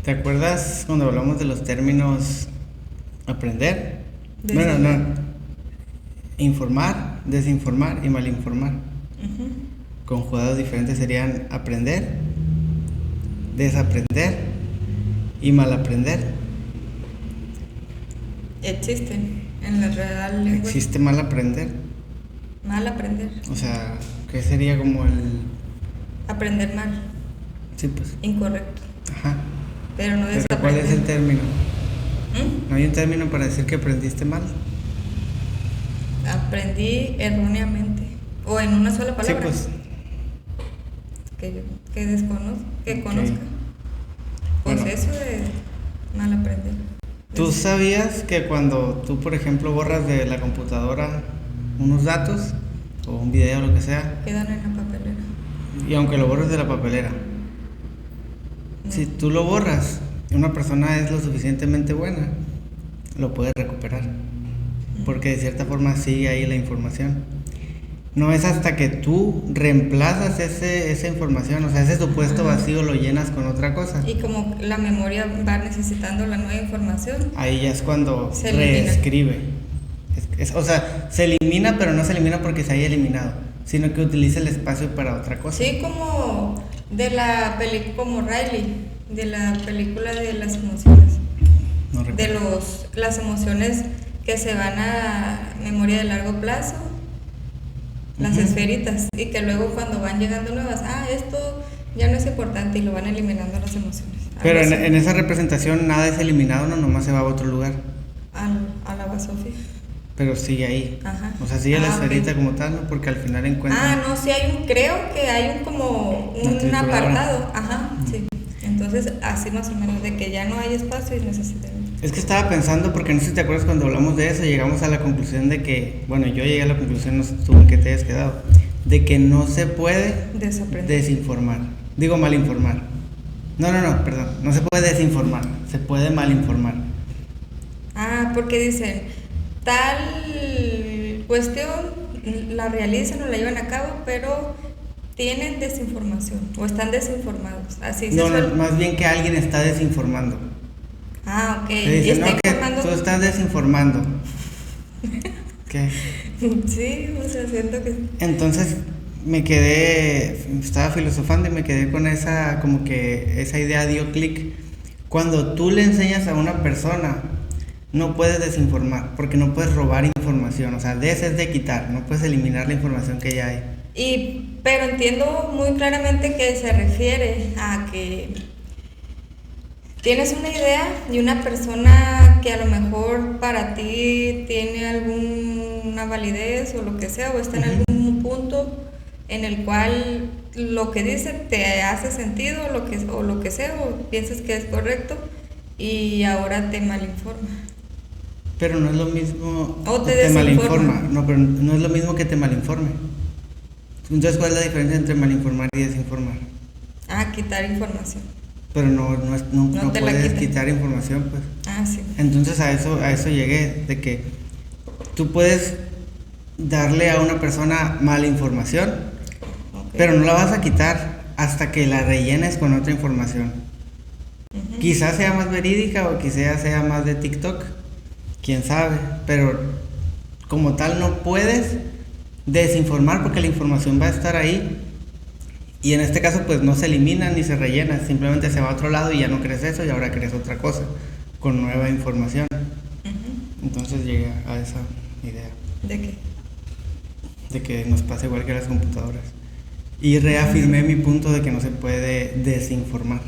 ¿Te acuerdas cuando hablamos de los términos aprender? Desinformar. Bueno, no. Informar, desinformar y malinformar. Ujú. Conjugados diferentes serían aprender, desaprender y malaprender. Existen en la real lengua. ¿Existe malaprender? Mal aprender. O sea, ¿qué sería como el...? Aprender mal. Sí, pues. Incorrecto. Ajá. Pero no Pero desaprender. ¿cuál es el término? ¿Mm? ¿No hay un término para decir que aprendiste mal? Aprendí erróneamente. O en una sola palabra. Sí, pues. Que desconozco. Que Ok. conozca. Pues Bueno. eso de mal aprender. ¿Tú sabías que cuando tú, por ejemplo, borras de la computadora unos datos o un video o lo que sea, Quedan en la papelera. y aunque lo borres de la papelera, No. si tú lo borras y una persona es lo suficientemente buena, lo puede recuperar, porque de cierta forma sigue ahí la información. No es hasta que tú reemplazas esa información, o sea, ese supuesto vacío lo llenas con otra cosa. Y como la memoria va necesitando la nueva información, Ahí ya es cuando Se elimina. reescribe. O sea, se elimina, pero no se elimina porque se haya eliminado, sino que utiliza el espacio para otra cosa. sí, como de la película, como Riley, de la película de las emociones, No de recuerdo. las emociones que se van a memoria de largo plazo, las Ujú. esferitas, y que luego cuando van llegando nuevas, esto ya no es importante y lo van eliminando las emociones. Pero Algo en, así. en esa representación nada es eliminado, no, nomás se va a otro lugar. A la basofia. Pero sigue ahí. Ajá. O sea, sigue la Ok. esferita como tal, ¿no? Porque al final encuentra. No, sí hay creo que hay como Una un trituradora. apartado, ajá, sí. Entonces, así más o menos, de que ya no hay espacio y necesitan. Es que estaba pensando, porque no sé si te acuerdas cuando hablamos de eso, llegamos a la conclusión de que, bueno, yo llegué a la conclusión, no sé tú en qué te hayas quedado, de que no se puede Desaprender. desinformar. Digo malinformar. No, perdón. No se puede desinformar, se puede malinformar. Porque dicen, tal cuestión la realizan o la llevan a cabo, pero tienen desinformación o están desinformados. Así se No, suele. más bien que alguien está desinformando. Ok. Te Y dicen, está no, que informando. tú estás desinformando. ¿Qué? Sí, o sea, siento que. Entonces estaba filosofando y me quedé con esa, como que esa idea dio clic. Cuando tú le enseñas a una persona, no puedes desinformar, porque no puedes robar información, o sea, es de quitar, no puedes eliminar la información que ya hay. Pero entiendo muy claramente que se refiere a que tienes una idea y una persona que a lo mejor para ti tiene alguna validez o lo que sea, o está en algún punto en el cual lo que dice te hace sentido, o lo que sea, o piensas que es correcto, y ahora te malinforma. Pero no es lo mismo. O te desinforma. malinforma. No, pero no es lo mismo que te malinforme. Entonces, ¿cuál es la diferencia entre malinformar y desinformar? Quitar información. Pero no te la puedes quitan. quitar información, pues. Sí. Entonces a eso llegué, de que tú puedes darle a una persona mala información, Ok. pero no la vas a quitar hasta que la rellenes con otra información. Ujú. Quizás sea más verídica o quizás sea más de TikTok, quién sabe, pero como tal no puedes desinformar porque la información va a estar ahí. Y en este caso pues no se elimina ni se rellena, simplemente se va a otro lado y ya no crees eso y ahora crees otra cosa, con nueva información. Ujú. Entonces llegué a esa idea, ¿De qué? de que nos pasa igual que a las computadoras. Y reafirmé mi punto de que no se puede desinformar.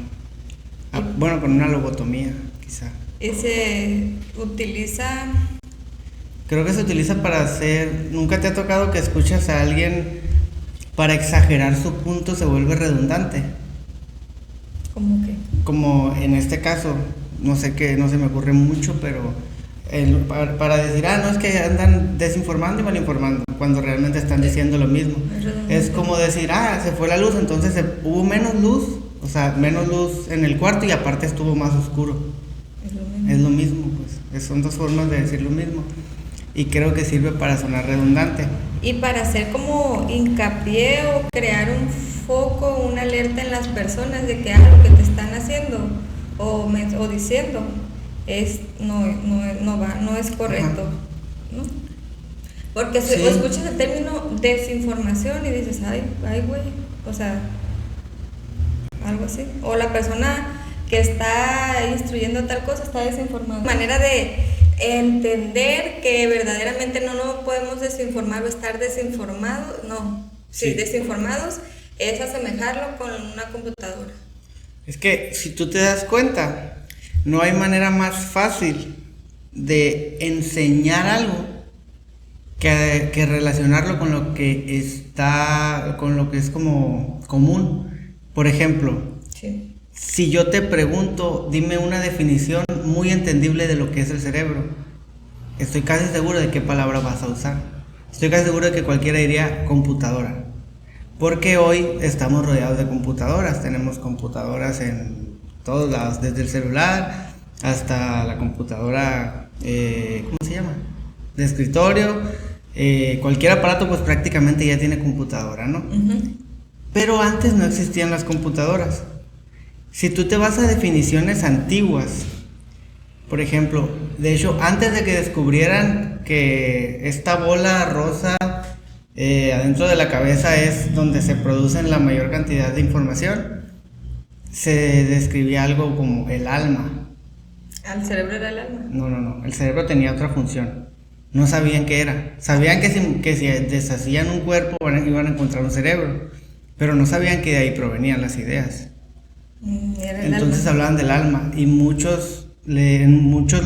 Bueno, con una lobotomía, quizá. Y se utiliza. Creo que se utiliza para hacer... ¿Nunca te ha tocado que escuchas a alguien para exagerar su punto se vuelve redundante? ¿Cómo qué? Como en este caso, no sé qué, no se me ocurre mucho, pero para decir, no, es que andan desinformando y malinformando, cuando realmente están diciendo lo mismo. Es como decir, se fue la luz, entonces hubo menos luz, o sea, menos luz en el cuarto y aparte estuvo más oscuro. Es lo mismo, pues. Son dos formas de decir lo mismo. Y creo que sirve para sonar redundante. Y para hacer como hincapié o crear un foco, una alerta en las personas de que lo que te están haciendo o diciendo no es correcto, ¿no? Porque Sí. escuchas el término desinformación y dices, ay, güey, o sea, algo así. O la persona que está instruyendo tal cosa está desinformada. Manera de entender que verdaderamente no podemos desinformar o estar desinformados, no. Sí, desinformados es asemejarlo con una computadora. Es que si tú te das cuenta, no hay manera más fácil de enseñar algo que relacionarlo con lo que es como común. Por ejemplo, sí. Si yo te pregunto, dime una definición muy entendible de lo que es el cerebro, estoy casi seguro de qué palabra vas a usar. Estoy casi seguro de que cualquiera diría computadora. Porque hoy estamos rodeados de computadoras. Tenemos computadoras en todos lados, desde el celular hasta la computadora, ¿cómo se llama? De escritorio. Cualquier aparato pues prácticamente ya tiene computadora, ¿no? Uh-huh. Pero antes no existían las computadoras. Si tú te vas a definiciones antiguas, por ejemplo, de hecho, antes de que descubrieran que esta bola rosa adentro de la cabeza es donde se producen la mayor cantidad de información, se describía algo como el alma. ¿Al cerebro era el alma? No, el cerebro tenía otra función. No sabían qué era. Sabían que si deshacían un cuerpo iban a encontrar un cerebro, pero no sabían que de ahí provenían las ideas. Entonces hablaban del alma y en muchos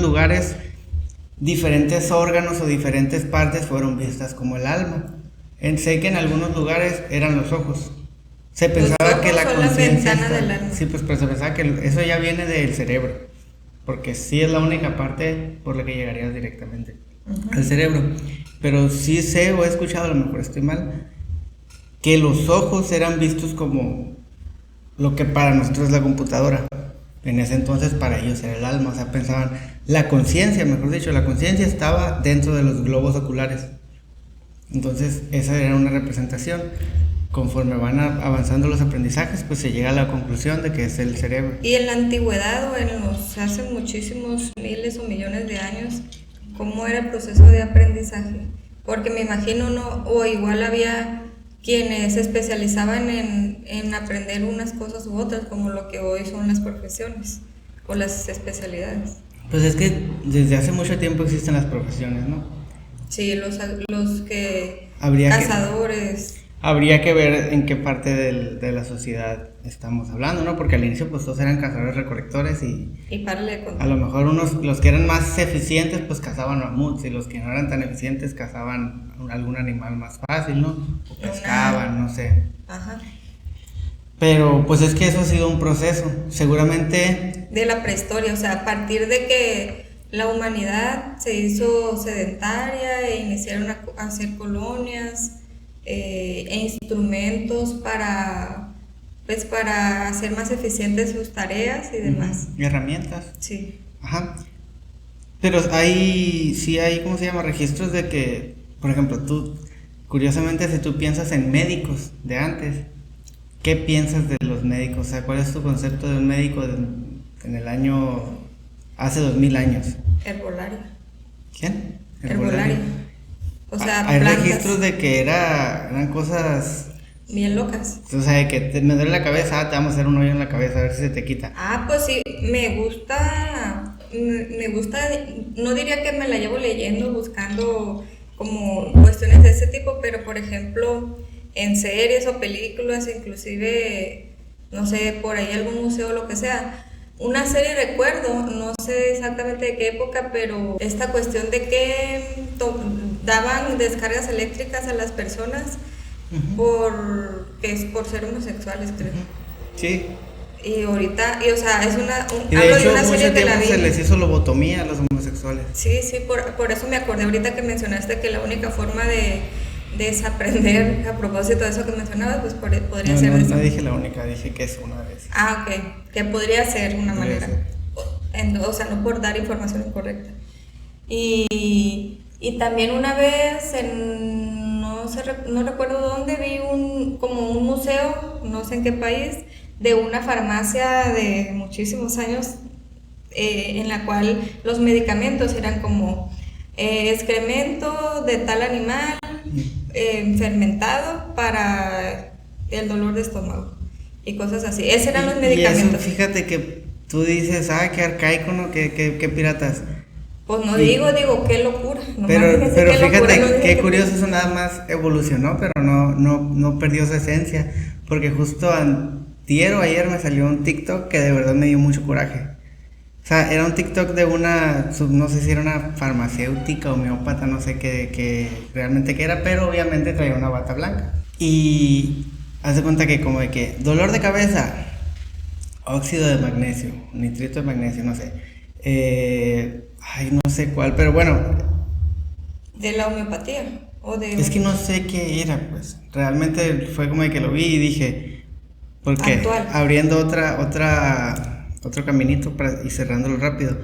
lugares diferentes órganos o diferentes partes fueron vistas como el alma. Sé que en algunos lugares eran los ojos. Se pensaba que la conciencia sí, pues pero se pensaba que eso ya viene del cerebro, porque sí es la única parte por la que llegarías directamente al cerebro. Pero sí sé o he escuchado, a lo mejor estoy mal, que los ojos eran vistos como lo que para nosotros es la computadora. En ese entonces para ellos era el alma, o sea, pensaban, la conciencia, mejor dicho, la conciencia estaba dentro de los globos oculares. Entonces esa era una representación. Conforme van avanzando los aprendizajes, pues se llega a la conclusión de que es el cerebro. Y en la antigüedad o hace muchísimos miles o millones de años, ¿cómo era el proceso de aprendizaje? Porque me imagino o igual había quienes se especializaban en aprender unas cosas u otras, como lo que hoy son las profesiones o las especialidades. Pues es que desde hace mucho tiempo existen las profesiones, ¿no? Sí, los cazadores. Habría que ver en qué parte de la sociedad estamos hablando, ¿no? Porque al inicio pues todos eran cazadores recolectores y a lo mejor los que eran más eficientes pues cazaban mamuts y los que no eran tan eficientes cazaban algún animal más fácil, ¿no? O pescaban, no sé. Ajá. Pero pues es que eso ha sido un proceso, seguramente... De la prehistoria, o sea, a partir de que la humanidad se hizo sedentaria e iniciaron a hacer colonias e instrumentos para hacer más eficientes sus tareas y demás. Y herramientas. Sí. Ajá. Pero sí hay, ¿cómo se llama? Registros de que, por ejemplo, curiosamente, si tú piensas en médicos de antes, ¿qué piensas de los médicos? O sea, ¿cuál es tu concepto de un médico en el año, hace 2000 años? Herbolario. ¿Quién? Herbolario. O sea, hay plantas. Registros de que eran cosas bien locas. O sea, de que me duele la cabeza, te vamos a hacer un hoyo en la cabeza a ver si se te quita. Pues sí, me gusta, no diría que me la llevo leyendo, buscando como cuestiones de ese tipo, pero por ejemplo, en series o películas, inclusive, no sé, por ahí algún museo o lo que sea, una serie recuerdo, no sé exactamente de qué época, pero esta cuestión de que daban descargas eléctricas a las personas por ser homosexuales, creo. Sí. Y ahorita, o sea, es y de hecho, mucho tiempo se les hizo lobotomía a los homosexuales. Sí, por eso me acordé ahorita que mencionaste que la única forma de desaprender, a propósito de eso que mencionabas, pues podría ser no dije la única, dije que es una vez. Ok, que podría ser una manera. O sea, no por dar información incorrecta. Y también una vez no recuerdo dónde, vi como un museo, no sé en qué país, de una farmacia de muchísimos años, en la cual los medicamentos eran como excremento de tal animal fermentado para el dolor de estómago y cosas así. Esos eran los medicamentos. Y eso, fíjate que tú dices, qué arcaico, ¿no? Qué piratas. Pues no digo, qué locura. Pero fíjate, qué curioso, eso nada más evolucionó, pero no perdió su esencia. Porque justo antier o ayer me salió un TikTok que de verdad me dio mucho coraje. O sea, era un TikTok de no sé si era una farmacéutica, homeópata, no sé qué realmente qué era, pero obviamente traía una bata blanca. Y haz de cuenta que como de que dolor de cabeza, óxido de magnesio, nitrito de magnesio, no sé. No sé cuál, pero bueno. ¿De la homeopatía? Es que no sé qué era, pues. Realmente fue como de que lo vi y dije, porque abriendo otro caminito y cerrándolo rápido.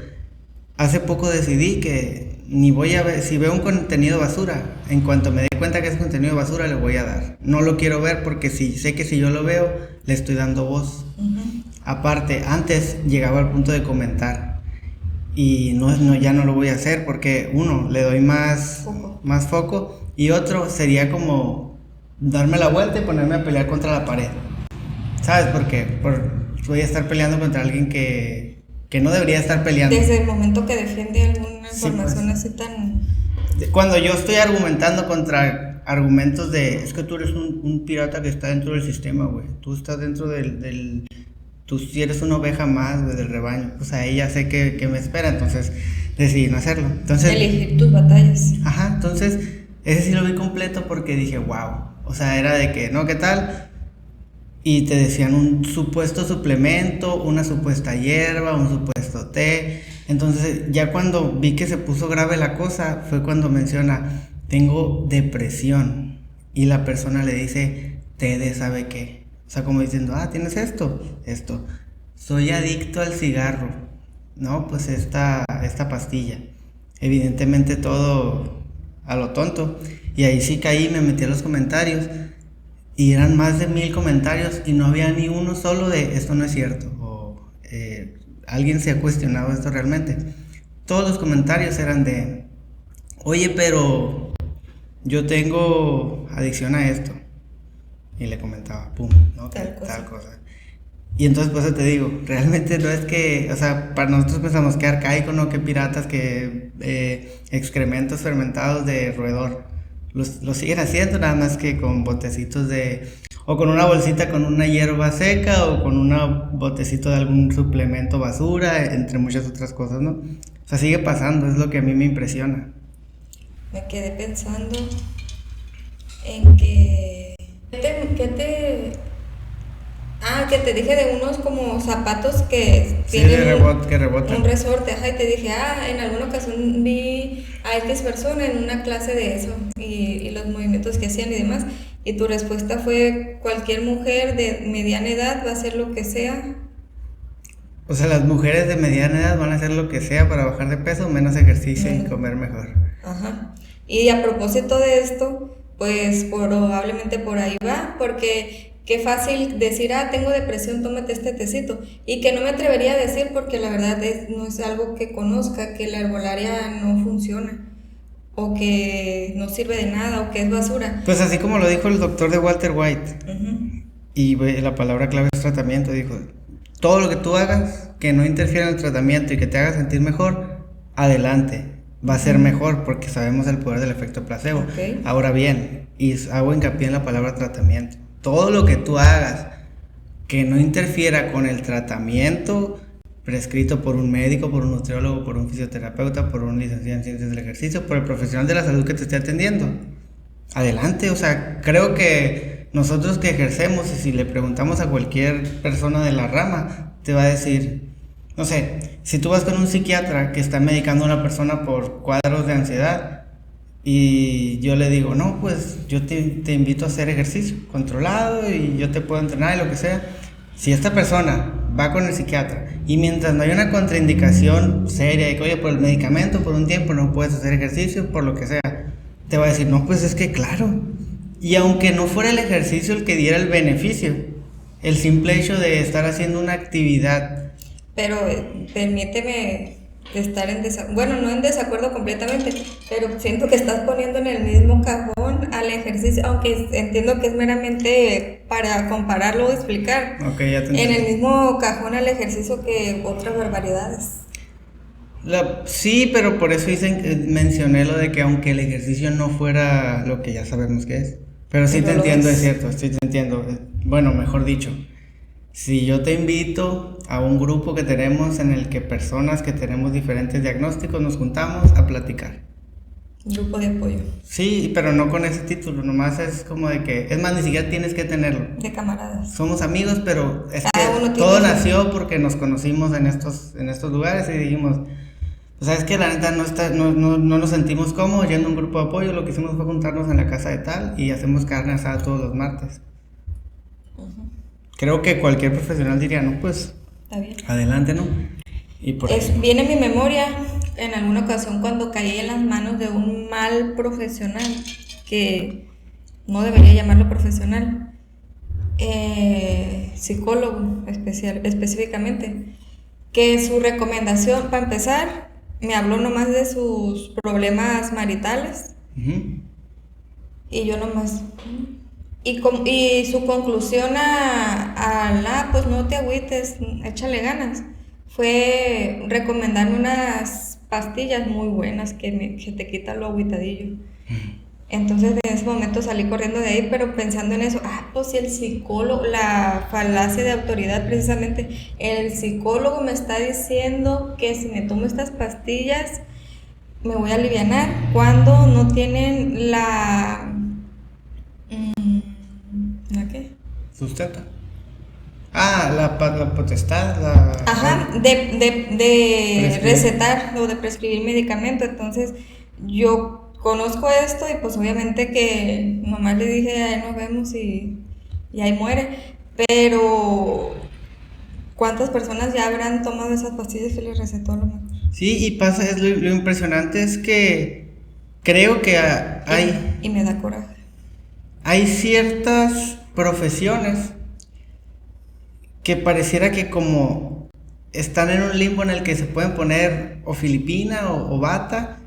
Hace poco decidí que ni voy a ver, si veo un contenido basura, en cuanto me dé cuenta que es contenido basura, le voy a dar. No lo quiero ver porque sé que si yo lo veo, le estoy dando voz. Uh-huh. Aparte, antes llegaba al punto de comentar. Y ya no lo voy a hacer porque le doy más foco, y otro sería como darme la vuelta y ponerme a pelear contra la pared. ¿Sabes por qué? Voy a estar peleando contra alguien que no debería estar peleando. Desde el momento que defiende alguna información así tan... Cuando yo estoy argumentando contra argumentos es que tú eres un pirata que está dentro del sistema, güey. Tú estás dentro tú si eres una oveja más, güey, del rebaño. Pues ahí ya sé que me espera, entonces decidí no hacerlo. Entonces, elegir tus batallas. Ajá, entonces ese sí lo vi completo porque dije, wow. O sea, era de que, ¿no? ¿Qué tal? Y te decían un supuesto suplemento, una supuesta hierba, un supuesto té. Entonces ya cuando vi que se puso grave la cosa, fue cuando menciona, tengo depresión. Y la persona le dice, té de sabe qué. O sea, como diciendo, tienes esto. Soy adicto al cigarro. No, pues esta pastilla. Evidentemente todo a lo tonto. Y ahí sí caí, me metí a los comentarios. Y eran más de 1000 comentarios y no había ni uno solo de esto no es cierto. O alguien se ha cuestionado esto realmente. Todos los comentarios eran de, oye, pero yo tengo adicción a esto. Y le comentaba, pum, ¿no? Tal cosa. Y entonces, pues te digo, realmente no es que, o sea, para nosotros pensamos que arcaico, ¿no? Que piratas, que excrementos fermentados de roedor. Lo siguen haciendo, nada más que con botecitos o con una bolsita con una hierba seca, o con un botecito de algún suplemento basura, entre muchas otras cosas, ¿no? O sea, sigue pasando, es lo que a mí me impresiona. Me quedé pensando en que te dije de unos como zapatos que tienen que rebotan. Un resorte, y te dije, en alguna ocasión vi a X persona en una clase de eso y los movimientos que hacían y demás, y tu respuesta fue, cualquier mujer de mediana edad va a hacer lo que sea. O sea, las mujeres de mediana edad van a hacer lo que sea para bajar de peso, menos ejercicio y comer mejor. Ajá. Y a propósito de esto, pues probablemente por ahí va, porque qué fácil decir, tengo depresión, tómate este tecito, y que no me atrevería a decir porque la verdad no es algo que conozca, que la herbolaria no funciona, o que no sirve de nada, o que es basura. Pues así como lo dijo el doctor de Walter White, y la palabra clave es tratamiento, dijo, todo lo que tú hagas que no interfiera en el tratamiento y que te haga sentir mejor, adelante. Va a ser mejor porque sabemos el poder del efecto placebo. Okay. Ahora bien, y hago hincapié en la palabra tratamiento. Todo lo que tú hagas que no interfiera con el tratamiento prescrito por un médico, por un nutriólogo, por un fisioterapeuta, por un licenciado en ciencias del ejercicio, por el profesional de la salud que te esté atendiendo, adelante. O sea, creo que nosotros que ejercemos, y si le preguntamos a cualquier persona de la rama, te va a decir, no sé, si tú vas con un psiquiatra que está medicando a una persona por cuadros de ansiedad, y yo le digo, no, pues yo te invito a hacer ejercicio controlado y yo te puedo entrenar y lo que sea. Si esta persona va con el psiquiatra y mientras no haya una contraindicación seria de que, oye, por el medicamento por un tiempo no puedes hacer ejercicio, por lo que sea, te va a decir, no, pues es que claro. Y aunque no fuera el ejercicio el que diera el beneficio, el simple hecho de estar haciendo una actividad. Pero permíteme estar bueno, no en desacuerdo completamente, pero siento que estás poniendo en el mismo cajón al ejercicio, aunque entiendo que es meramente para compararlo o explicar. Okay, ya te entendí. En el mismo cajón al ejercicio que otras barbaridades. Sí, pero por eso mencioné lo de que aunque el ejercicio no fuera lo que ya sabemos que es. Pero sí te entiendo, es cierto, sí te entiendo. Bueno, mejor dicho, si yo te invito a un grupo que tenemos en el que personas que tenemos diferentes diagnósticos nos juntamos a platicar. Grupo de apoyo. Sí, pero no con ese título, nomás es como de que, es más, ni siquiera tienes que tenerlo. De camaradas. Somos amigos, pero es que todo nació porque nos conocimos en estos lugares y dijimos, o sea, es que la neta no nos sentimos cómodos yendo a un grupo de apoyo, lo que hicimos fue juntarnos en la casa de tal y hacemos carne asada todos los martes. Creo que cualquier profesional diría, no, pues, está bien. Adelante, ¿no? Y por viene en mi memoria en alguna ocasión cuando caí en las manos de un mal profesional, que no debería llamarlo profesional, psicólogo específicamente, que su recomendación, para empezar, me habló nomás de sus problemas maritales. Uh-huh. Y yo nomás... Y su conclusión pues no te agüites, échale ganas, fue recomendarme unas pastillas muy buenas que te quitan lo agüitadillo. Entonces en ese momento salí corriendo de ahí, pero pensando en eso, pues si el psicólogo, la falacia de autoridad precisamente, el psicólogo me está diciendo que si me tomo estas pastillas me voy a alivianar, cuando no tienen ¿la qué? Sustenta. La potestad, de recetar o de prescribir medicamento. Entonces yo conozco esto y pues obviamente que nomás le dije, ahí nos vemos y ahí muere. Pero ¿cuántas personas ya habrán tomado esas pastillas que les recetó a lo mejor? Sí, y pasa, lo impresionante es que creo que hay... Y me da coraje. Hay ciertas profesiones que pareciera que como están en un limbo en el que se pueden poner o filipina o bata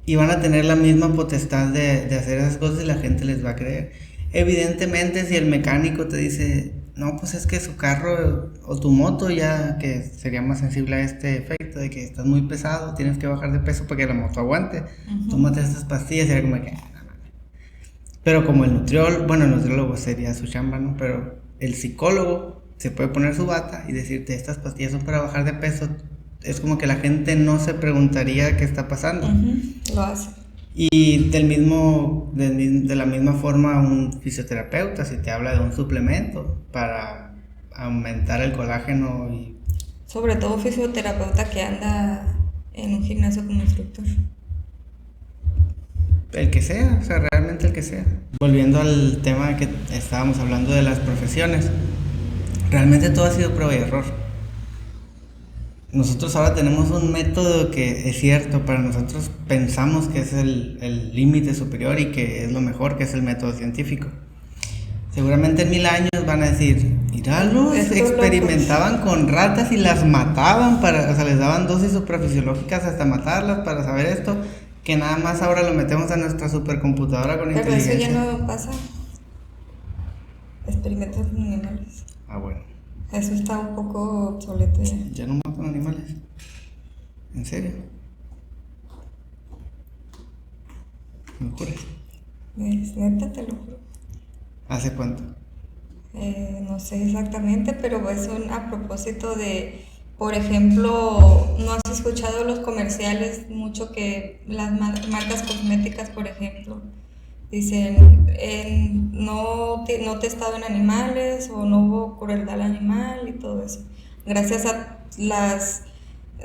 y van a tener la misma potestad de hacer esas cosas y la gente les va a creer. Evidentemente, si el mecánico te dice, no, pues es que su carro o tu moto ya que sería más sensible a este efecto de que estás muy pesado, tienes que bajar de peso para que la moto aguante, tómate estas pastillas, y era como que... Pero como el nutriólogo sería su chamba, ¿no? Pero el psicólogo se puede poner su bata y decirte, estas pastillas son para bajar de peso. Es como que la gente no se preguntaría qué está pasando. Lo hace. Y de la misma forma un fisioterapeuta, si te habla de un suplemento para aumentar el colágeno y... Sobre todo un fisioterapeuta que anda en un gimnasio como instructor. El que sea, o sea, realmente el que sea. Volviendo al tema que estábamos hablando de las profesiones, realmente todo ha sido prueba y error. Nosotros ahora tenemos un método que es cierto, para nosotros pensamos que es el límite superior y que es lo mejor, que es el método científico. Seguramente en 1000 años van a decir, míralos, experimentaban con ratas y las mataban, o sea, les daban dosis suprafisiológicas hasta matarlas para saber esto. Que nada más ahora lo metemos a nuestra supercomputadora con inteligencia. Pero eso ya no pasa. Experimentos con animales. Bueno. Eso está un poco obsoleto ya. ¿Ya no matan animales? ¿En serio? ¿Me juras? Neta, te lo juro. ¿Hace cuánto? No sé exactamente, pero es a propósito de... Por ejemplo, ¿no has escuchado los comerciales mucho que las marcas cosméticas, por ejemplo, dicen no testado en animales o no hubo crueldad animal y todo eso? Gracias a las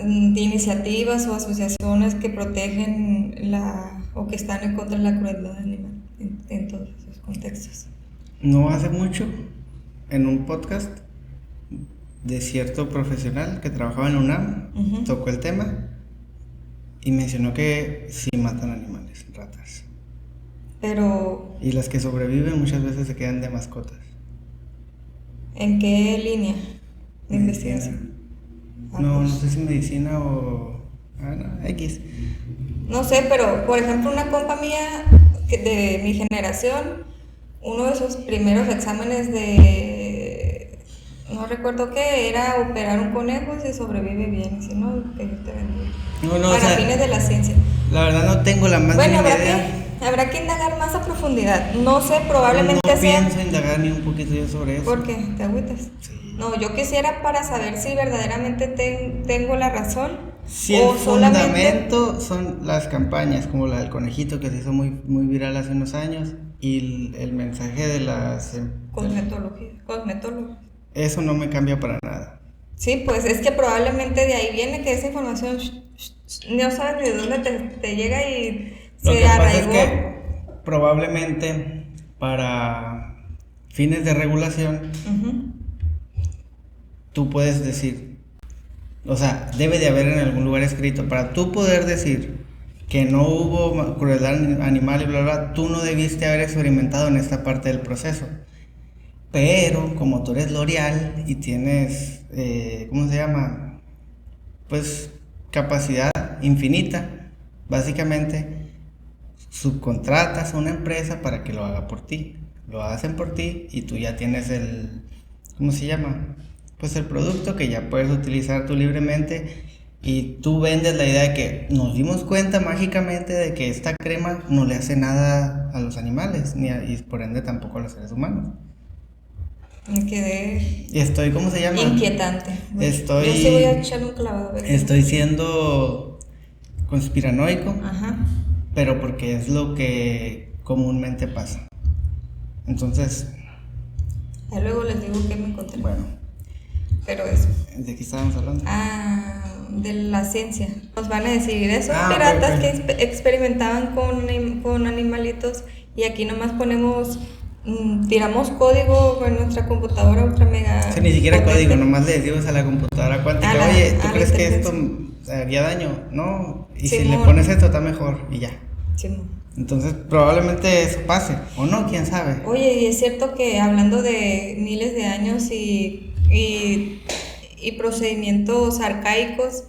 iniciativas o asociaciones que protegen o que están en contra de la crueldad animal en todos esos contextos. No hace mucho, en un podcast de cierto profesional que trabajaba en la UNAM, tocó el tema y mencionó que sí matan animales, ratas. Pero... Y las que sobreviven muchas veces se quedan de mascotas. ¿En qué línea de investigación? No sé si medicina o... no, X. No sé, pero por ejemplo una compa mía de mi generación, uno de sus primeros exámenes no recuerdo qué, era operar un conejo y si sobrevive bien, si no, que yo te bendiga. No, Para fines de la ciencia. La verdad no tengo la más Bueno, mínima idea. habrá que indagar más a profundidad. No sé, probablemente no sea... pienso indagar ni un poquito yo sobre eso. ¿Por qué? ¿Te agüitas? Sí. No, yo quisiera para saber si verdaderamente tengo la razón. Si el fundamento son las campañas, como la del conejito que se hizo muy, muy viral hace unos años, y el mensaje de las... Cosmetólogo. Eso no me cambia para nada. Sí, pues es que probablemente de ahí viene que esa información no sabes ni de dónde te llega y Lo se que pasa arraigó. es que probablemente para fines de regulación, tú puedes decir, o sea, debe de haber en algún lugar escrito, para tú poder decir que no hubo crueldad animal y bla, bla, tú no debiste haber experimentado en esta parte del proceso. Pero como tú eres L'Oreal y tienes, ¿cómo se llama? Pues capacidad infinita, básicamente subcontratas a una empresa para que lo haga por ti. Lo hacen por ti y tú ya tienes el, ¿cómo se llama? Pues el producto que ya puedes utilizar tú libremente y tú vendes la idea de que nos dimos cuenta mágicamente de que esta crema no le hace nada a los animales y por ende tampoco a los seres humanos. Me quedé... Estoy, ¿cómo se llama? Inquietante. Yo sí voy a echar un clavado. Estoy siendo conspiranoico, Ajá. pero porque es lo que comúnmente pasa. Entonces... Ya luego les digo que me encontré. Bueno. Pero eso. ¿De qué estábamos hablando? De la ciencia. Nos van a decir esos piratas okay. que experimentaban con animalitos y aquí nomás ponemos... tiramos código en nuestra computadora ultra mega. Sí, ni siquiera código, nomás le decimos a la computadora cuántica, oye, ¿tú crees que esto haría daño? No, y si le pones esto está mejor y ya. Sí. Entonces probablemente eso pase, o no, quién sabe. Oye, y es cierto que hablando de miles de años y procedimientos arcaicos,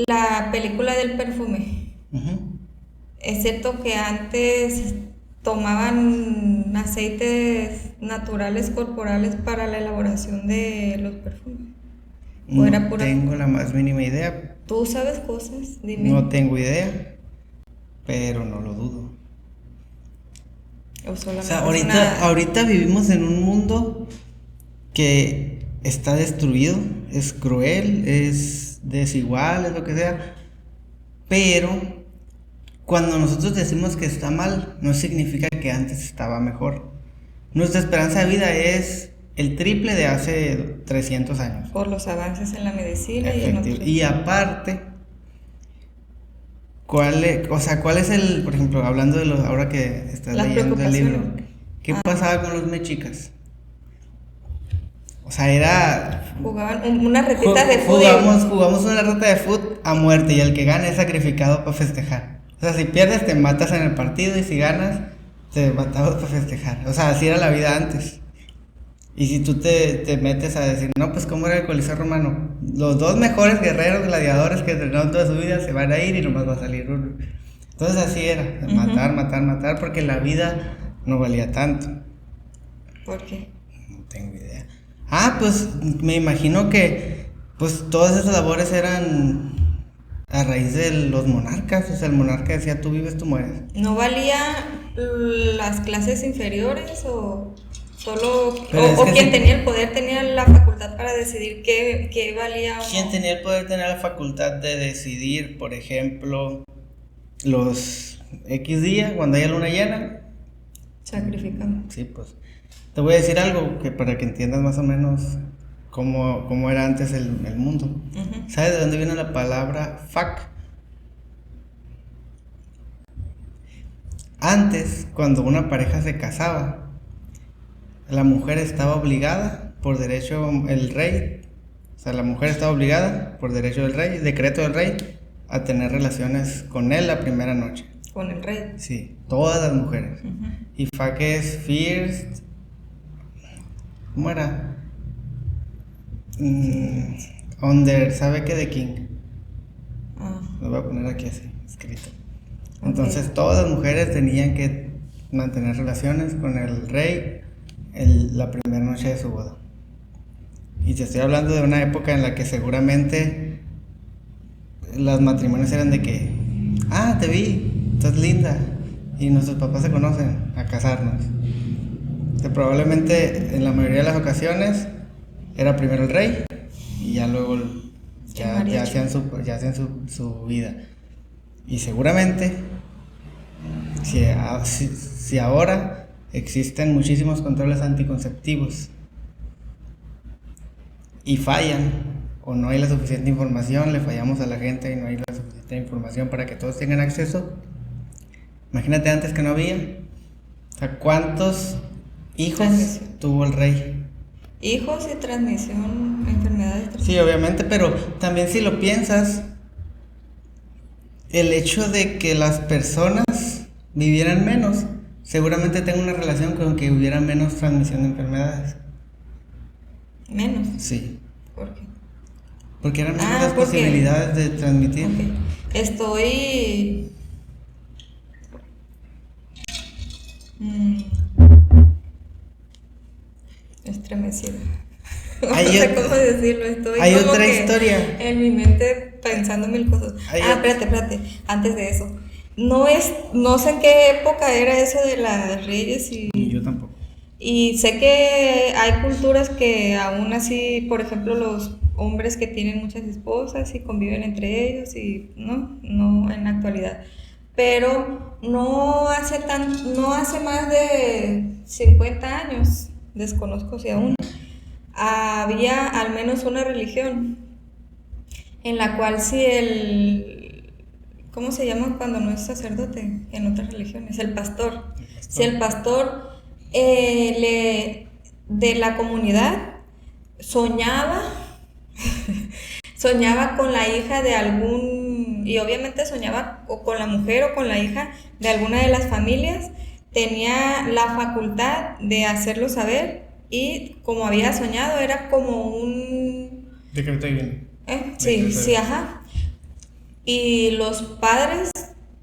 la película del perfume, es cierto que antes tomaban aceites naturales corporales para la elaboración de los perfumes. No tengo la más mínima idea. ¿Tú sabes cosas? Dime. No tengo idea, pero no lo dudo. O sea, ahorita vivimos en un mundo que está destruido, es cruel, es desigual, es lo que sea, pero... Cuando nosotros decimos que está mal, no significa que antes estaba mejor. Nuestra esperanza de vida es el triple de hace 300 años. Por los avances en la medicina y en otros. Y aparte, ¿cuál es el, por ejemplo, hablando de ahora que estás leyendo el libro, qué pasaba con los mexicas? O sea, era... Jugaban una retita de fútbol. Jugamos una reta de fútbol a muerte y el que gane es sacrificado para festejar. O sea, si pierdes te matas en el partido y si ganas te matamos para festejar. O sea, así era la vida antes. Y si tú te metes a decir, no, pues ¿cómo era el Coliseo Romano? Los dos mejores guerreros gladiadores que entrenaron toda su vida se van a ir y nomás va a salir uno. Entonces así era, matar, porque la vida no valía tanto. ¿Por qué? No tengo idea. Pues me imagino que pues todas esas labores eran... a raíz de los monarcas, o sea, el monarca decía, tú vives, tú mueres. ¿No valía las clases inferiores o solo... o quien tenía el poder tenía la facultad para decidir qué valía o ¿Quién tenía el poder tenía la facultad de decidir, por ejemplo, los X días, cuando haya luna llena? Sacrificamos. Sí, pues. Te voy a decir algo que para que entiendas más o menos... Cómo era antes el mundo. ¿Sabes de dónde viene la palabra fuck? Antes, cuando una pareja se casaba, la mujer estaba obligada por derecho el rey, o sea, la mujer estaba obligada por derecho del rey, decreto del rey, a tener relaciones con él la primera noche. ¿Con el rey? Sí, todas las mujeres. Y fuck es first... ¿Cómo era? Under, ¿sabe qué? De King. Ah, Lo voy a poner aquí así, escrito. Entonces todas las mujeres tenían que mantener relaciones con el rey la primera noche de su boda. Y te estoy hablando de una época en la que seguramente los matrimonios eran de que, te vi, estás linda, y nuestros papás se conocen, a casarnos. Que probablemente en la mayoría de las ocasiones era primero el rey y ya luego ya hacían su vida. Y seguramente si ahora existen muchísimos controles anticonceptivos y fallan o no hay la suficiente información, le fallamos a la gente y no hay la suficiente información para que todos tengan acceso. Imagínate antes que no había. O sea, ¿cuántos hijos tuvo el rey? Hijos y transmisión, enfermedades. Sí, obviamente, pero también si lo piensas, el hecho de que las personas vivieran menos, seguramente tenga una relación con que hubiera menos transmisión de enfermedades. ¿Menos? Sí. ¿Por qué? Porque eran menos las posibilidades de transmitir. Okay. Estoy... estremecida. No sé cómo decirlo. Estoy hay como otra que historia en mi mente pensando mil cosas. Espérate, antes de eso. No sé en qué época era eso de las reyes y yo tampoco. Y sé que hay culturas que aún así, por ejemplo, los hombres que tienen muchas esposas y conviven entre ellos y no en la actualidad. Pero no hace más de 50 años, desconozco si aún, había al menos una religión en la cual ¿cómo se llama cuando no es sacerdote en otras religiones? El pastor. Si el pastor de la comunidad soñaba con la hija de y obviamente soñaba o con la mujer o con la hija de alguna de las familias, tenía la facultad de hacerlo saber y como había soñado era como un decreto divino. Sí, ajá. Y los padres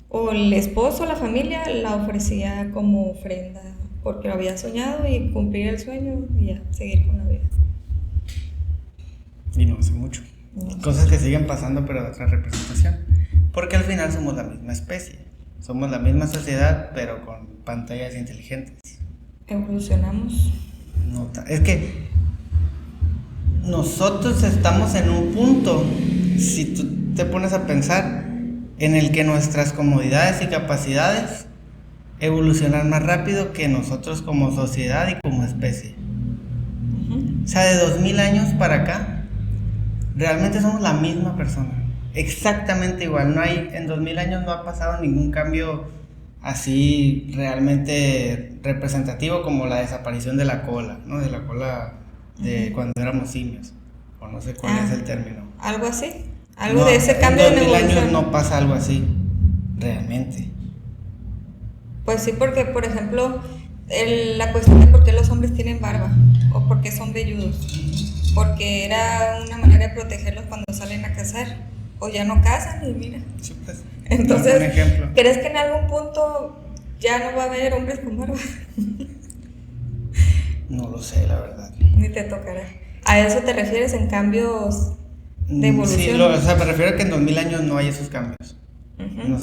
o el esposo, la familia, la ofrecía como ofrenda porque lo había soñado y cumplir el sueño y ya, seguir con la vida. Y no hace mucho. Cosas que siguen pasando pero de otra representación. Porque al final somos la misma especie. Somos la misma sociedad pero con pantallas inteligentes. Evolucionamos. Es que nosotros estamos en un punto, si tú te pones a pensar, en el que nuestras comodidades y capacidades evolucionan más rápido que nosotros como sociedad y como especie. O sea, de 2000 años para acá, realmente somos la misma persona. Exactamente igual. En 2000 años no ha pasado ningún cambio así realmente representativo como la desaparición de la cola, ¿no? De la cola de cuando éramos simios. O no sé cuál es el término. Algo así. Algo de ese cambio de evolución. En 2000 años no pasa algo así, realmente. Pues sí, porque por ejemplo, la cuestión de por qué los hombres tienen barba o por qué son velludos, porque era una manera de protegerlos cuando salen a cazar o ya no cazan y mira. Sí, pues, entonces, un ejemplo. ¿Crees que en algún punto ya no va a haber hombres con barba? No lo sé, la verdad. Ni te tocará. ¿A eso te refieres en cambios de evolución? Sí, me refiero a que en 2000 años no hay esos cambios.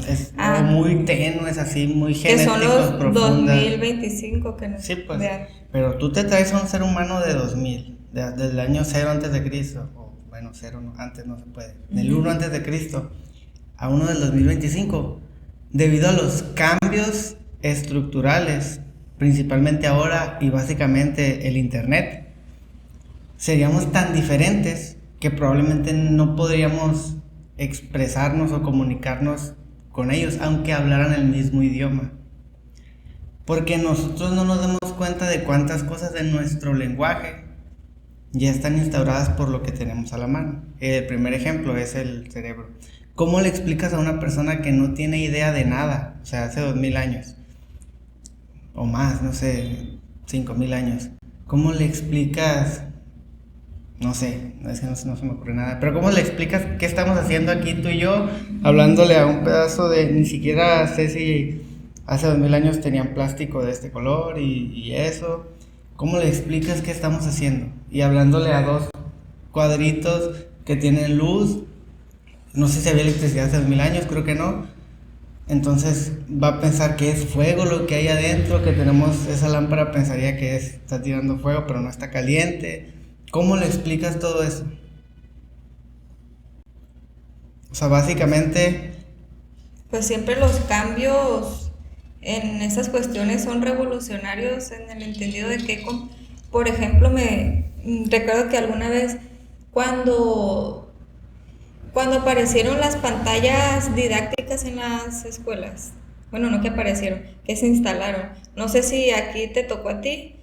Es muy tenues, así, muy genéticos, que son los profundas. 2025 que nos Sí, pues. vean. Pero tú te traes a un ser humano de 2000, desde el año 0 antes de Cristo, o bueno, 0 no, antes no se puede, del 1 antes de Cristo, a uno del 2025, debido a los cambios estructurales, principalmente ahora y básicamente el internet, seríamos tan diferentes que probablemente no podríamos expresarnos o comunicarnos con ellos, aunque hablaran el mismo idioma. Porque nosotros no nos damos cuenta de cuántas cosas en nuestro lenguaje ya están instauradas por lo que tenemos a la mano. El primer ejemplo es el cerebro. ¿Cómo le explicas a una persona que no tiene idea de nada? O sea, hace 2000 años o más, no sé, 5000 años. ¿Cómo le explicas No sé, es que no se me ocurre nada. Pero ¿cómo le explicas qué estamos haciendo aquí tú y yo? Hablándole a un pedazo de... Ni siquiera sé si hace 2000 años tenían plástico de este color y eso. ¿Cómo le explicas qué estamos haciendo? Y hablándole a dos cuadritos que tienen luz. No sé si había electricidad hace 2000 años, creo que no. Entonces va a pensar que es fuego lo que hay adentro, que tenemos esa lámpara, pensaría que está tirando fuego, pero no está caliente. ¿Cómo le explicas todo eso? O sea, básicamente... Pues siempre los cambios en esas cuestiones son revolucionarios en el entendido de que, por ejemplo, me recuerdo que alguna vez cuando aparecieron las pantallas didácticas en las escuelas, bueno, no que aparecieron, que se instalaron, no sé si aquí te tocó a ti,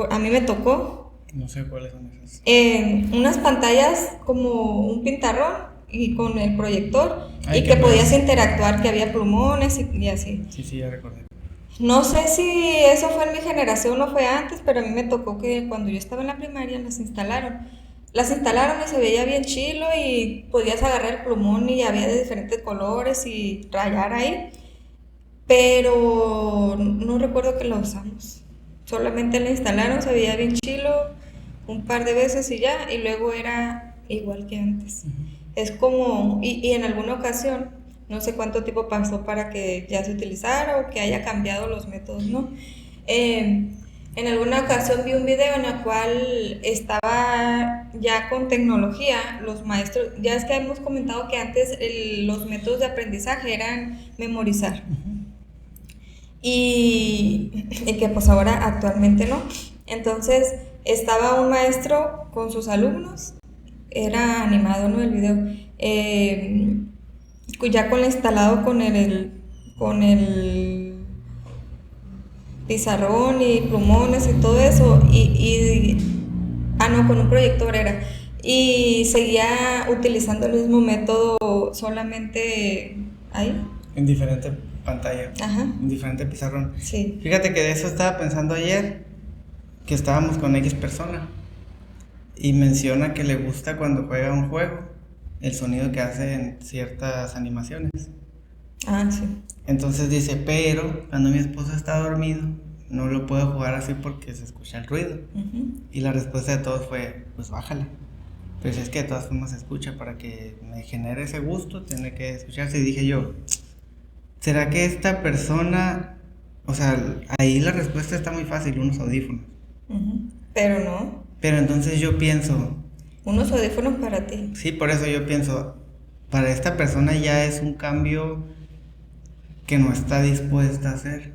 a mí me tocó. No sé cuáles son esas. Unas pantallas como un pintarrón y con el proyector. Ay, y que podías padre. interactuar, que había plumones y así. Sí, ya recordé. No sé si eso fue en mi generación o fue antes, pero a mí me tocó que cuando yo estaba en la primaria las instalaron. Las instalaron y se veía bien chilo y podías agarrar el plumón y había de diferentes colores y rayar ahí. Pero no recuerdo que la usamos. Solamente la instalaron, se veía bien chilo un par de veces y ya, y luego era igual que antes. Es como, y en alguna ocasión, no sé cuánto tiempo pasó para que ya se utilizara o que haya cambiado los métodos, ¿no? En alguna ocasión vi un video en el cual estaba ya con tecnología, los maestros, ya es que hemos comentado que antes los métodos de aprendizaje eran memorizar. Y que pues ahora actualmente no. Entonces estaba un maestro con sus alumnos, era animado, ¿no? El video, ya instalado con el pizarrón y plumones y todo eso, no, con un proyector era, y seguía utilizando el mismo método solamente ahí. En diferente pantalla. Ajá. En diferente pizarrón. Sí. Fíjate que de eso estaba pensando ayer, que estábamos con X persona y menciona que le gusta cuando juega un juego el sonido que hace en ciertas animaciones. Ah, sí. Entonces dice, pero cuando mi esposo está dormido no lo puedo jugar así porque se escucha el ruido. Y la respuesta de todos fue, pues bájala. Pues es que de todas formas se escucha, para que me genere ese gusto tiene que escucharse. Y dije yo, ¿será que esta persona, o sea, ahí la respuesta está muy fácil, unos audífonos? Pero no. Pero entonces yo pienso, unos audífonos para ti. Sí, por eso yo pienso, para esta persona ya es un cambio que no está dispuesta a hacer.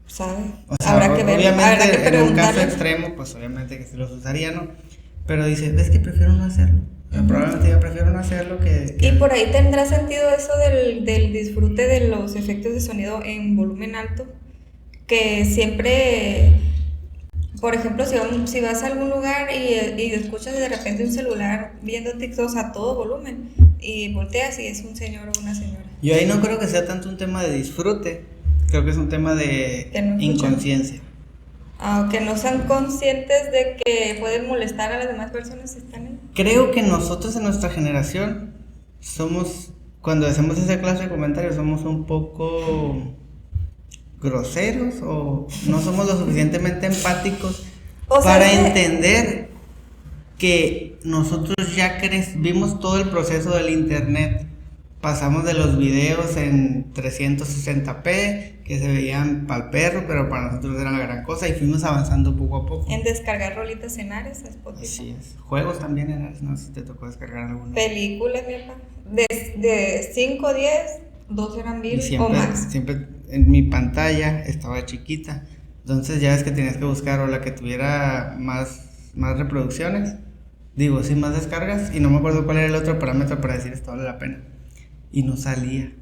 ¿Sabe? O sea, habrá que ver, obviamente habrá que en un caso preguntarle. extremo, pues obviamente que sí los usaría, ¿no? Pero dice, es que prefiero no hacerlo. Probablemente yo prefiero no hacerlo que... Y por ahí tendrá sentido eso del disfrute de los efectos de sonido en volumen alto, que siempre, por ejemplo, si vas a algún lugar y escuchas de repente un celular viendo TikToks a todo volumen y volteas y es un señor o una señora. Yo ahí no creo que sea tanto un tema de disfrute, creo que es un tema de inconsciencia. Que no sean conscientes de que pueden molestar a las demás personas que están ahí. Creo que nosotros en nuestra generación somos, cuando hacemos esa clase de comentarios, somos un poco groseros o no somos lo suficientemente empáticos para entender que nosotros ya vimos todo el proceso del internet. Pasamos de los videos en 360p que se veían para el perro, pero para nosotros era la gran cosa, y fuimos avanzando poco a poco. En descargar rolitas en Ares, a Spotify. Así es. Juegos también en Ares, no sé si te tocó descargar alguno. Películas, mi papá. De 5, 10, 2 eran 1000 o más. Siempre en mi pantalla estaba chiquita, entonces ya ves que tenías que buscar o la que tuviera más reproducciones, más descargas, y no me acuerdo cuál era el otro parámetro para decir esto vale la pena. Y no salía.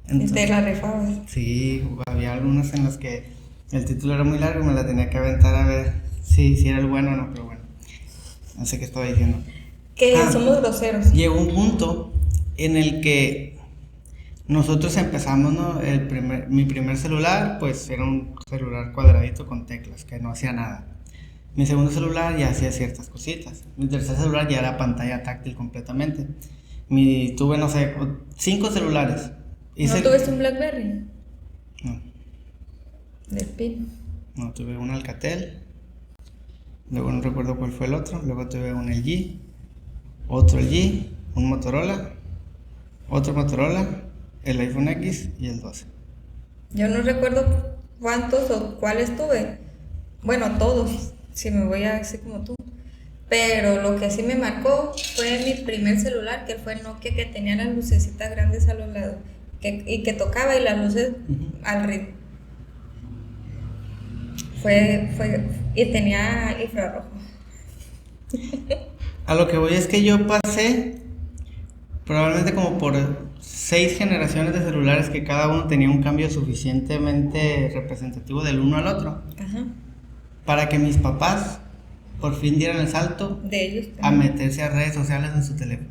Entonces, ¿te la rifabas? Sí, había algunos en los que el título era muy largo y me la tenía que aventar a ver si era el bueno o no, pero bueno, no sé qué estaba diciendo. Que somos groseros. Llegó un punto en el que nosotros empezamos, ¿no? Mi primer celular, pues era un celular cuadradito con teclas, que no hacía nada. Mi segundo celular ya hacía ciertas cositas. Mi tercer celular ya era pantalla táctil completamente. Tuve, no sé, 5 celulares. ¿No tuviste un BlackBerry? No. ¿De PIN? No, tuve un Alcatel. Luego no recuerdo cuál fue el otro. Luego tuve un LG. Otro LG. Un Motorola. Otro Motorola. El iPhone X y el 12. Yo no recuerdo cuántos o cuáles tuve. Bueno, todos. Si me voy a decir como tú. Pero lo que sí me marcó fue mi primer celular, que fue el Nokia, que tenía las lucecitas grandes a los lados. Y que tocaba y las luces al ritmo. Y tenía infrarrojo. A lo que voy es que yo pasé probablemente como por 6 generaciones de celulares que cada uno tenía un cambio suficientemente representativo del uno al otro. Ajá. Para que mis papás por fin dieran el salto de ellos a meterse a redes sociales en su teléfono.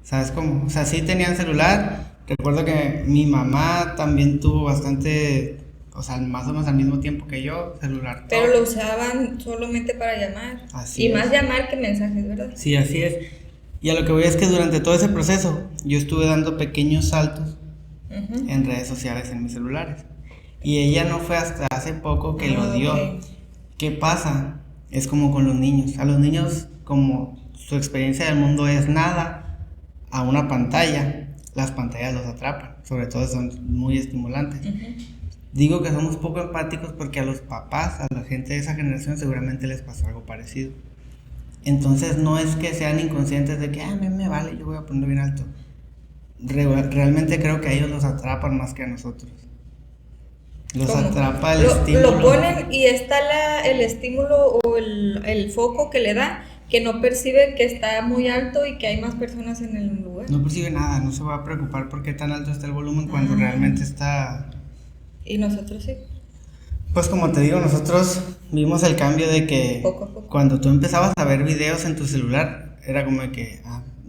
¿Sabes cómo? O sea, sí tenían celular. Recuerdo que mi mamá también tuvo bastante, o sea, más o menos al mismo tiempo que yo, celular. Pero lo usaban solamente para llamar. Así y es. Más llamar que mensajes, ¿verdad? Sí, así es. Y a lo que voy es que durante todo ese proceso yo estuve dando pequeños saltos en redes sociales en mis celulares. Y ella no fue hasta hace poco que lo dio. Okay. ¿Qué pasa? Es como con los niños. A los niños, como su experiencia del mundo es nada a una pantalla, las pantallas los atrapan. Sobre todo son muy estimulantes. Digo que somos poco empáticos porque a los papás, a la gente de esa generación seguramente les pasó algo parecido. Entonces no es que sean inconscientes de que a mí me vale, yo voy a ponerlo bien alto. Realmente creo que a ellos los atrapan más que a nosotros. Los atrapa el estímulo. Lo ponen y está el estímulo o el foco que le da, que no percibe que está muy alto y que hay más personas en el lugar. No percibe nada, no se va a preocupar por qué tan alto está el volumen cuando realmente está... Y nosotros sí. Pues como te digo, nosotros vimos el cambio de que poco a poco. Cuando tú empezabas a ver videos en tu celular, era como de que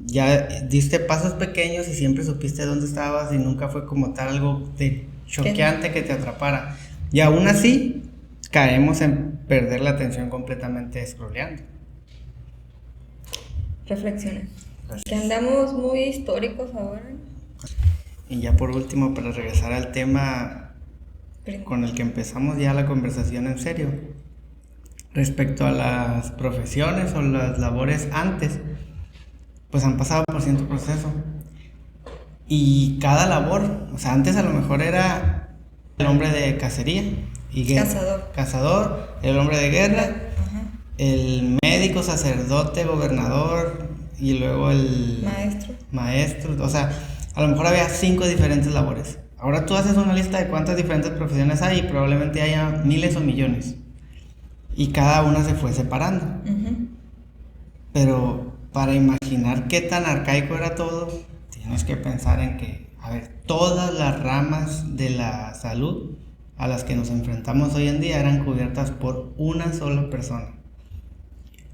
ya diste pasos pequeños y siempre supiste dónde estabas y nunca fue como tal algo choqueante que te atrapara. Y aún así, caemos en perder la atención completamente scrolleando. Reflexiona. Que andamos muy históricos ahora. Y ya por último, para regresar al tema con el que empezamos ya la conversación en serio, respecto a las profesiones o las labores antes, pues han pasado por cierto proceso. Y cada labor, o sea, antes a lo mejor era el hombre de cacería y guerra. Cazador, el hombre de guerra, el médico, sacerdote, gobernador y luego el maestro. O sea, a lo mejor había 5 diferentes labores. Ahora tú haces una lista de cuántas diferentes profesiones hay y probablemente haya miles o millones. Y cada una se fue separando. Pero para imaginar qué tan arcaico era todo, tienes que pensar en que, a ver, todas las ramas de la salud a las que nos enfrentamos hoy en día eran cubiertas por una sola persona.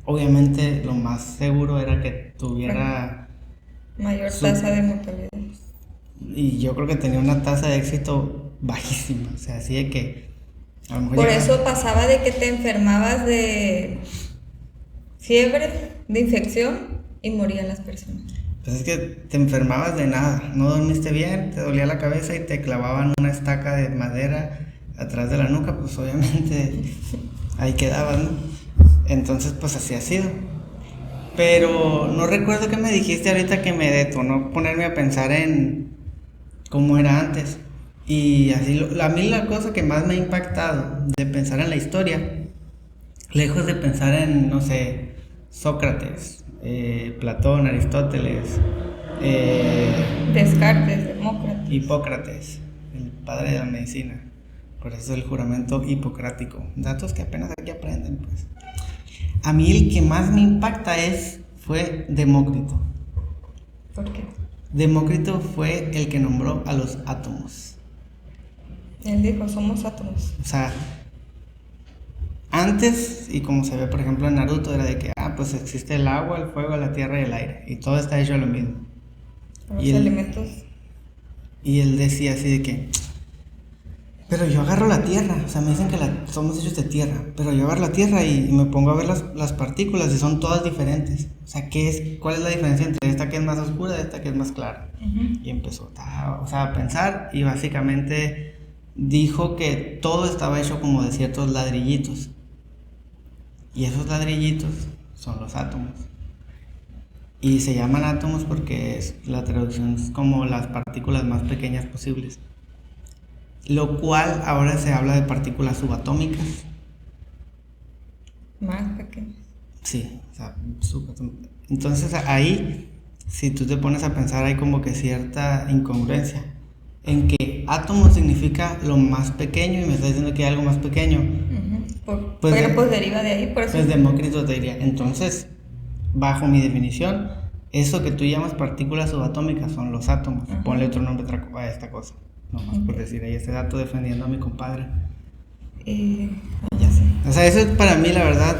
Obviamente lo más seguro era que tuviera mayor tasa de mortalidad. Y yo creo que tenía una tasa de éxito bajísima, o sea, así de que a lo mejor por eso pasaba de que te enfermabas de fiebre, de infección y morían las personas. Pues es que te enfermabas de nada, no dormiste bien, te dolía la cabeza y te clavaban una estaca de madera atrás de la nuca, pues obviamente ahí quedabas, ¿no? Entonces pues así ha sido. Pero no recuerdo qué me dijiste ahorita que me detonó ponerme a pensar en cómo era antes. Y así, a mí la cosa que más me ha impactado de pensar en la historia, lejos de pensar en, no sé, Sócrates, Platón, Aristóteles, Descartes, Hipócrates, el padre de la medicina. Por eso es el juramento hipocrático. Datos que apenas aquí aprenden, pues. A mí el que más me impacta fue Demócrito. ¿Por qué? Demócrito fue el que nombró a los átomos. Él dijo, somos átomos. O sea, antes, y como se ve por ejemplo en Naruto, era de que, pues existe el agua, el fuego, la tierra y el aire, y todo está hecho de lo mismo. Los elementos. Y él decía así de que, Pero yo agarro la tierra, o sea, me dicen que somos hechos de tierra, pero yo agarro la tierra y me pongo a ver las partículas y son todas diferentes. O sea, ¿cuál es la diferencia entre esta que es más oscura y esta que es más clara? Y empezó a pensar y básicamente dijo que todo estaba hecho como de ciertos ladrillitos. Y esos ladrillitos son los átomos. Y se llaman átomos porque la traducción es como las partículas más pequeñas posibles. Lo cual ahora se habla de partículas subatómicas. Más pequeñas. Sí, o sea, subatómicas. Entonces ahí, si tú te pones a pensar, hay como que cierta incongruencia en que átomo significa lo más pequeño y me está diciendo que hay algo más pequeño. Pero pues deriva de ahí, por eso. Pues Demócrito te diría, entonces, bajo mi definición, eso que tú llamas partículas subatómicas son los átomos. Ponle otro nombre a esta cosa. Nomás por decir ahí ese dato defendiendo a mi compadre. Ya sé. O sea, eso es para mí, la verdad,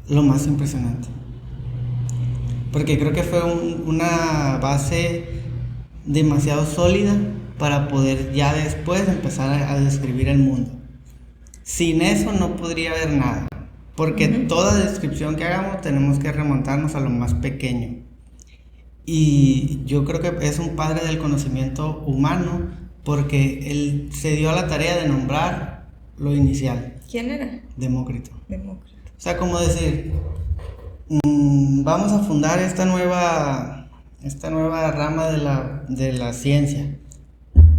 lo más impresionante. Porque creo que fue una base demasiado sólida para poder ya después empezar a describir el mundo. Sin eso no podría haber nada. Porque toda descripción que hagamos tenemos que remontarnos a lo más pequeño. Y yo creo que es un padre del conocimiento humano porque él se dio a la tarea de nombrar lo inicial. ¿Quién era? Demócrito. O sea, como decir, vamos a fundar esta nueva rama de la ciencia.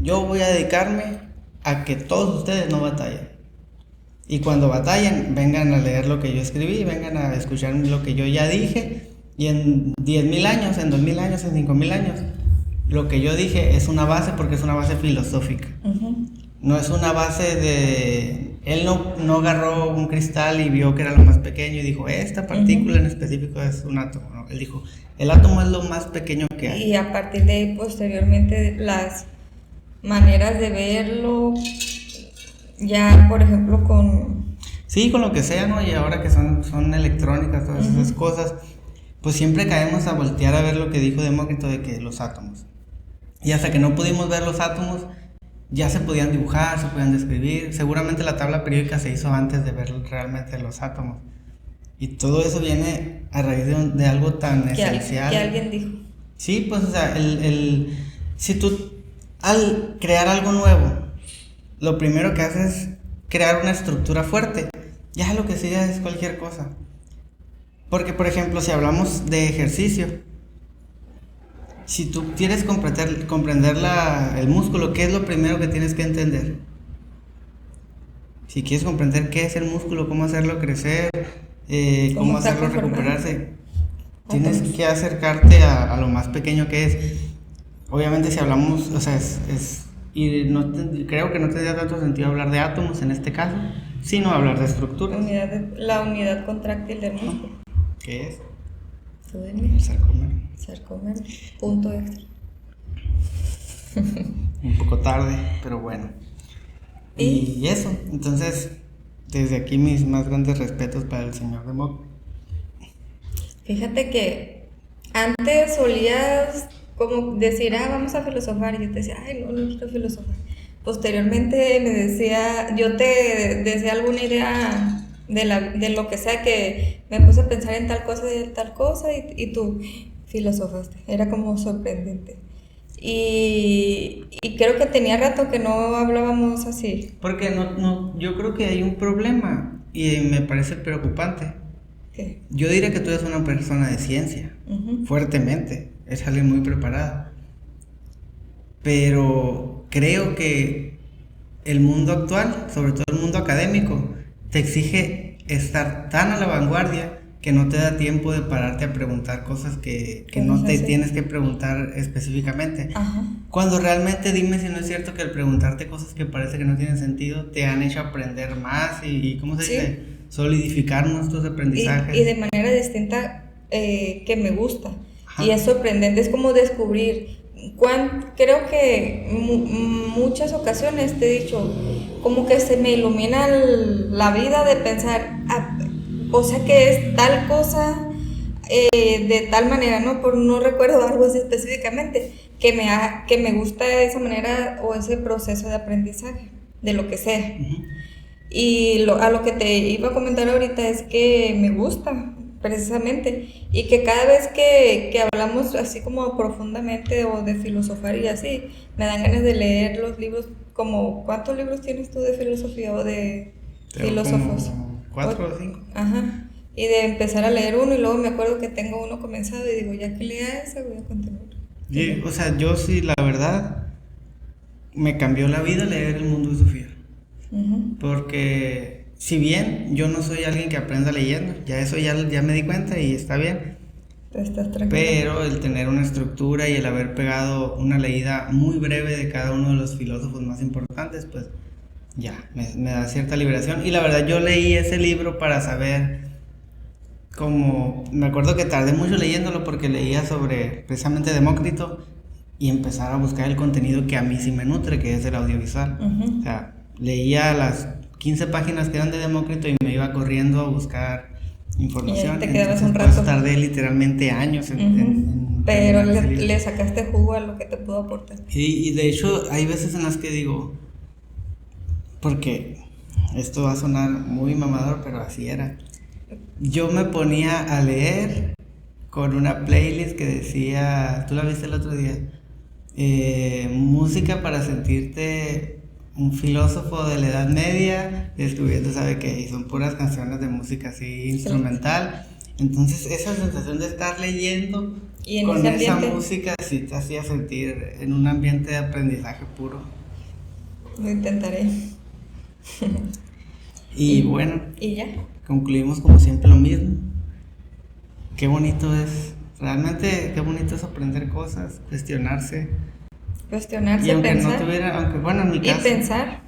Yo voy a dedicarme a que todos ustedes no batallen. Y cuando batallen, vengan a leer lo que yo escribí, vengan a escuchar lo que yo ya dije. Y en 10,000 años, en 2,000 años, en 5,000 años, lo que yo dije es una base porque es una base filosófica. No es una base de... Él no agarró un cristal y vio que era lo más pequeño y dijo, esta partícula en específico es un átomo. No, él dijo, el átomo es lo más pequeño que hay. Y a partir de ahí, posteriormente, las maneras de verlo, ya, por ejemplo, con... Sí, con lo que sea, ¿no? Y ahora que son electrónicas, todas esas cosas... Pues siempre caemos a voltear a ver lo que dijo Demócrito de que los átomos. Y hasta que no pudimos ver los átomos, ya se podían dibujar, se podían describir. Seguramente la tabla periódica se hizo antes de ver realmente los átomos. Y todo eso viene a raíz de algo tan esencial. Que alguien dijo. Sí, pues o sea, si tú al crear algo nuevo, lo primero que haces es crear una estructura fuerte. Ya lo que sigue es cualquier cosa. Porque, por ejemplo, si hablamos de ejercicio, si tú quieres comprender el músculo, ¿qué es lo primero que tienes que entender? Si quieres comprender qué es el músculo, cómo hacerlo crecer, cómo hacerlo recuperarse, tienes que acercarte a lo más pequeño que es. Obviamente si hablamos, o sea, creo que no tendría tanto sentido hablar de átomos en este caso, sino hablar de estructuras. La unidad contráctil del músculo. ¿Qué es? Tú dime. El sarcómero. Sarcómero. Punto extra. Un poco tarde, pero bueno. Y eso, entonces, desde aquí mis más grandes respetos para el señor Demócrito. Fíjate que antes solías como decir, vamos a filosofar, y yo te decía, ay, no quiero filosofar. Posteriormente yo te decía alguna idea de lo que sea, que me puse a pensar en tal cosa y tú filosofaste. Era como sorprendente. Y creo que tenía rato que no hablábamos así. Porque yo creo que hay un problema y me parece preocupante. ¿Qué? Yo diría que tú eres una persona de ciencia, fuertemente, es alguien muy preparado. Pero creo que el mundo actual, sobre todo el mundo académico, te exige estar tan a la vanguardia que no te da tiempo de pararte a preguntar cosas que no te tienes que preguntar específicamente. Cuando realmente, dime si no es cierto que al preguntarte cosas que parece que no tienen sentido, te han hecho aprender más y ¿cómo se dice? Solidificar nuestros aprendizajes. Y de manera distinta que me gusta. Y es sorprendente, es como descubrir. Creo que muchas ocasiones te he dicho, como que se me ilumina la vida de pensar, o sea que es tal cosa de tal manera, no recuerdo algo así específicamente, que me gusta esa manera o ese proceso de aprendizaje, de lo que sea. Y a lo que te iba a comentar ahorita es que me gusta, precisamente, y que cada vez que hablamos así como profundamente o de filosofar y así, me dan ganas de leer los libros, como, ¿cuántos libros tienes tú de filosofía o de filósofos? Como 4 o 5. Ajá. Y de empezar a leer uno y luego me acuerdo que tengo uno comenzado y digo, ya que lea ese voy a continuar. Y, o sea, yo sí, la verdad, me cambió la vida leer El Mundo de Sofía. Porque si bien yo no soy alguien que aprenda leyendo, ya eso ya me di cuenta y está bien. Estás tranquilo. Pero el tener una estructura y el haber pegado una leída muy breve de cada uno de los filósofos más importantes, pues ya, me da cierta liberación. Y la verdad yo leí ese libro para saber, como, me acuerdo que tardé mucho leyéndolo porque leía sobre precisamente Demócrito y empezar a buscar el contenido que a mí sí me nutre, que es el audiovisual. O sea, leía las 15 páginas que eran de Demócrito y me iba corriendo a buscar información. Y te quedabas un pues, rato. Tardé literalmente años en pero le sacaste jugo a lo que te pudo aportar. Y de hecho hay veces en las que digo, porque esto va a sonar muy mamador, pero así era. Yo me ponía a leer con una playlist que decía, ¿tú la viste el otro día? Música para sentirte un filósofo de la Edad Media, descubriendo, ¿sabe qué? Y son puras canciones de música así instrumental. Entonces esa sensación de estar leyendo ¿y en con ese esa ambiente? música sí te hacía sentir en un ambiente de aprendizaje puro. Lo intentaré. Y bueno, ¿y ya? concluimos como siempre lo mismo. Qué bonito es, realmente qué bonito es aprender cosas, cuestionarse. Cuestionarse, Y aunque pensar. no tuviera, aunque bueno, en mi caso, y pensar.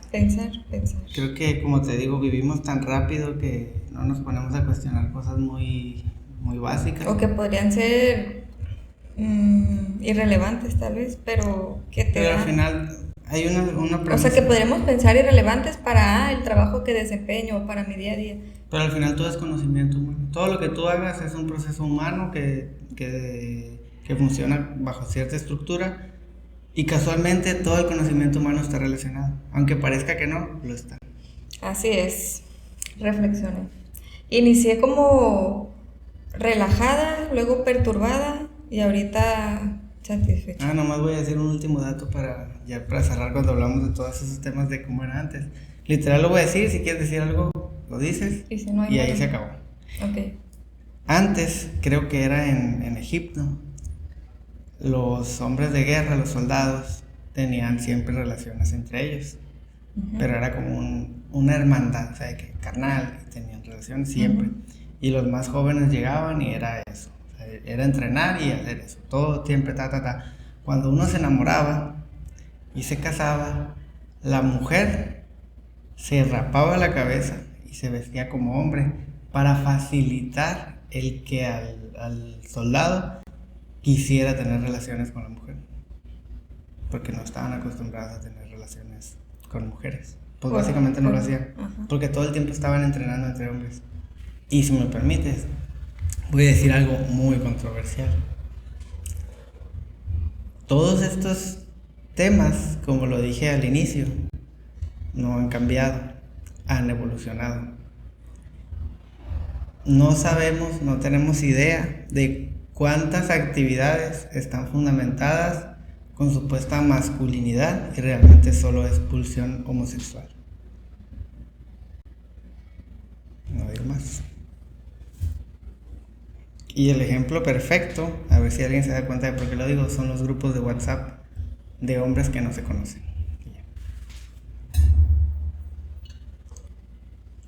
creo que como te digo, vivimos tan rápido que no nos ponemos a cuestionar cosas muy, muy básicas. O que podrían ser irrelevantes tal vez, pero que te Pero al dan. final hay una O premisa. sea, que podríamos pensar irrelevantes para el trabajo que desempeño o para mi día a día. Pero al final todo es conocimiento humano. Todo lo que tú hagas es un proceso humano que funciona bajo cierta estructura. Y casualmente todo el conocimiento humano está relacionado. Aunque parezca que no, lo está. Así es. Reflexioné. Inicié como relajada, luego perturbada y ahorita satisfecha. Nomás voy a decir un último dato para cerrar cuando hablamos de todos esos temas de cómo era antes. Literal lo voy a decir, si quieres decir algo, lo dices. Y si no hay y ahí modo. se acabó. Ok. Antes, creo que era en Egipto, los hombres de guerra, los soldados, tenían siempre relaciones entre ellos. Pero era como una hermandad, o sea, que carnal, y tenían relaciones siempre. Y los más jóvenes llegaban y era eso, o sea, era entrenar y hacer eso, todo siempre, Cuando uno se enamoraba y se casaba, la mujer se rapaba la cabeza y se vestía como hombre para facilitar el que al soldado quisiera tener relaciones con la mujer, porque no estaban acostumbrados a tener relaciones con mujeres, pues básicamente no lo hacían, porque todo el tiempo estaban entrenando entre hombres. Y si me permites, voy a decir algo muy controversial. Todos estos temas, como lo dije al inicio, no han cambiado, han evolucionado. No sabemos, no tenemos idea de cuántas actividades están fundamentadas con supuesta masculinidad y realmente solo es pulsión homosexual. No digo más. Y el ejemplo perfecto, a ver si alguien se da cuenta de por qué lo digo, son los grupos de WhatsApp de hombres que no se conocen.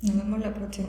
Nos vemos la próxima.